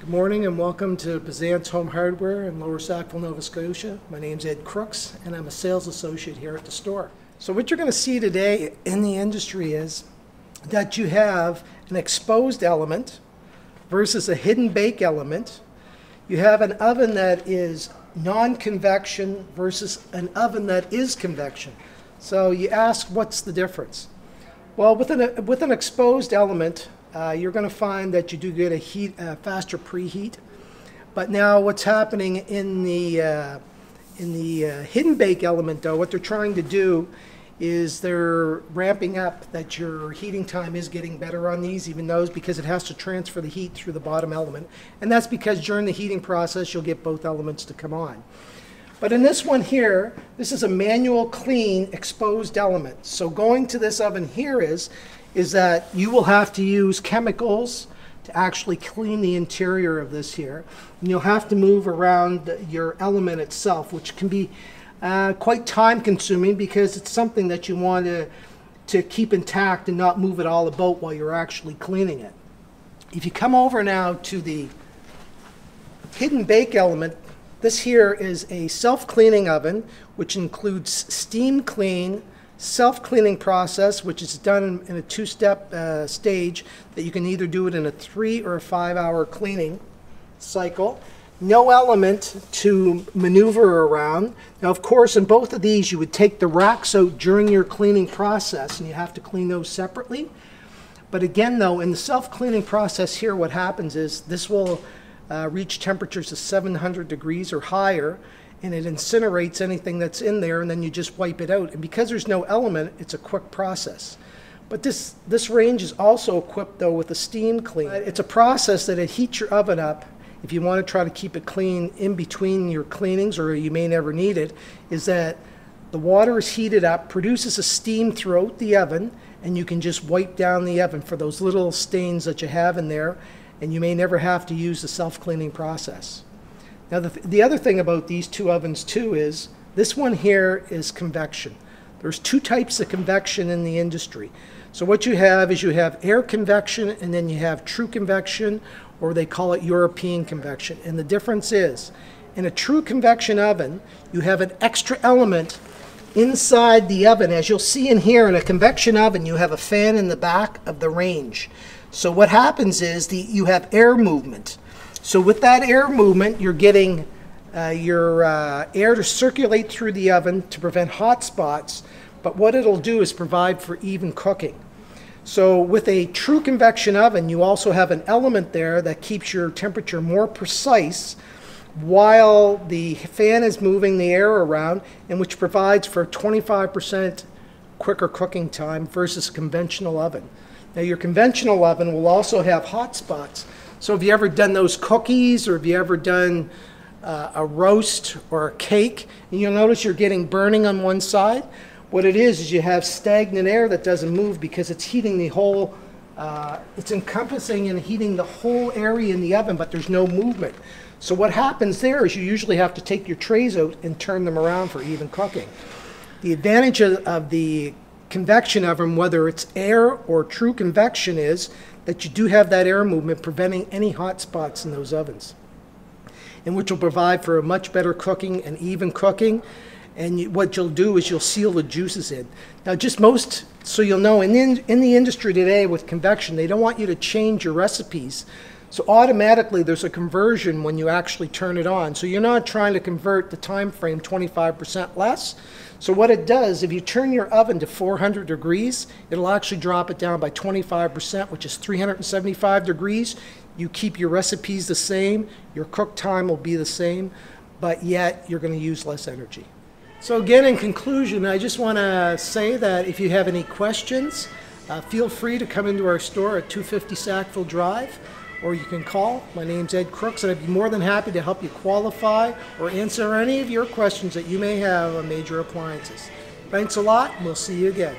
Good morning and welcome to Pazantz Home Hardware in Lower Sackville, Nova Scotia. My name's Ed Crooks and I'm a sales associate here at the store. So what you're going to see today in the industry is that you have an exposed element versus a hidden bake element. You have an oven that is non-convection versus an oven that is convection. So you ask, what's the difference? Well, with an exposed element, you're going to find that you do get a faster preheat. But now what's happening in the hidden bake element, though, what they're trying to do is they're ramping up that your heating time is getting better on these, even those, because it has to transfer the heat through the bottom element. And that's because during the heating process, you'll get both elements to come on. But in this one here, this is a manual clean exposed element. So going to this oven here is that you will have to use chemicals to actually clean the interior of this here. And you'll have to move around your element itself, which can be quite time consuming because it's something that you want to keep intact and not move it all about while you're actually cleaning it. If you come over now to the hidden bake element, this here is a self-cleaning oven, which includes steam clean, self-cleaning process, which is done in a two-step stage that you can either do it in a 3 or a 5-hour cleaning cycle. No element to maneuver around. Now, of course, in both of these, you would take the racks out during your cleaning process, and you have to clean those separately. But again, though, in the self-cleaning process here, what happens is this will reach temperatures of 700 degrees or higher, and it incinerates anything that's in there, and then you just wipe it out. And because there's no element, it's a quick process. But this range is also equipped, though, with a steam clean. It's a process that it heats your oven up. If you want to try to keep it clean in between your cleanings, or you may never need it, is that the water is heated up, produces a steam throughout the oven, and you can just wipe down the oven for those little stains that you have in there, and you may never have to use the self-cleaning process. Now the other thing about these two ovens too is this one here is convection. There's two types of convection in the industry. So what you have is you have air convection and then you have true convection, or they call it European convection. And the difference is in a true convection oven, you have an extra element inside the oven. As you'll see in here, in a convection oven, you have a fan in the back of the range. So what happens is you have air movement. So with that air movement, you're getting your air to circulate through the oven to prevent hot spots. But what it'll do is provide for even cooking. So with a true convection oven, you also have an element there that keeps your temperature more precise while the fan is moving the air around, and which provides for 25% quicker cooking time versus a conventional oven. Now your conventional oven will also have hot spots. So have you ever done those cookies, or have you ever done a roast or a cake, and you'll notice you're getting burning on one side? What it is you have stagnant air that doesn't move because it's heating the whole, it's encompassing and heating the whole area in the oven, but there's no movement. So what happens there is you usually have to take your trays out and turn them around for even cooking. The advantage of the convection oven, whether it's air or true convection, is that you do have that air movement preventing any hot spots in those ovens, and which will provide for a much better cooking and even cooking. And what you'll do is you'll seal the juices in. Now so you'll know, in the industry today with convection, they don't want you to change your recipes. So automatically there's a conversion when you actually turn it on. So you're not trying to convert the time frame 25% less. So what it does, if you turn your oven to 400 degrees, it'll actually drop it down by 25%, which is 375 degrees. You keep your recipes the same, your cook time will be the same, but yet you're going to use less energy. So again, in conclusion, I just want to say that if you have any questions, feel free to come into our store at 250 Sackville Drive, or you can call. My name's Ed Crooks, and I'd be more than happy to help you qualify or answer any of your questions that you may have on major appliances. Thanks a lot, and we'll see you again.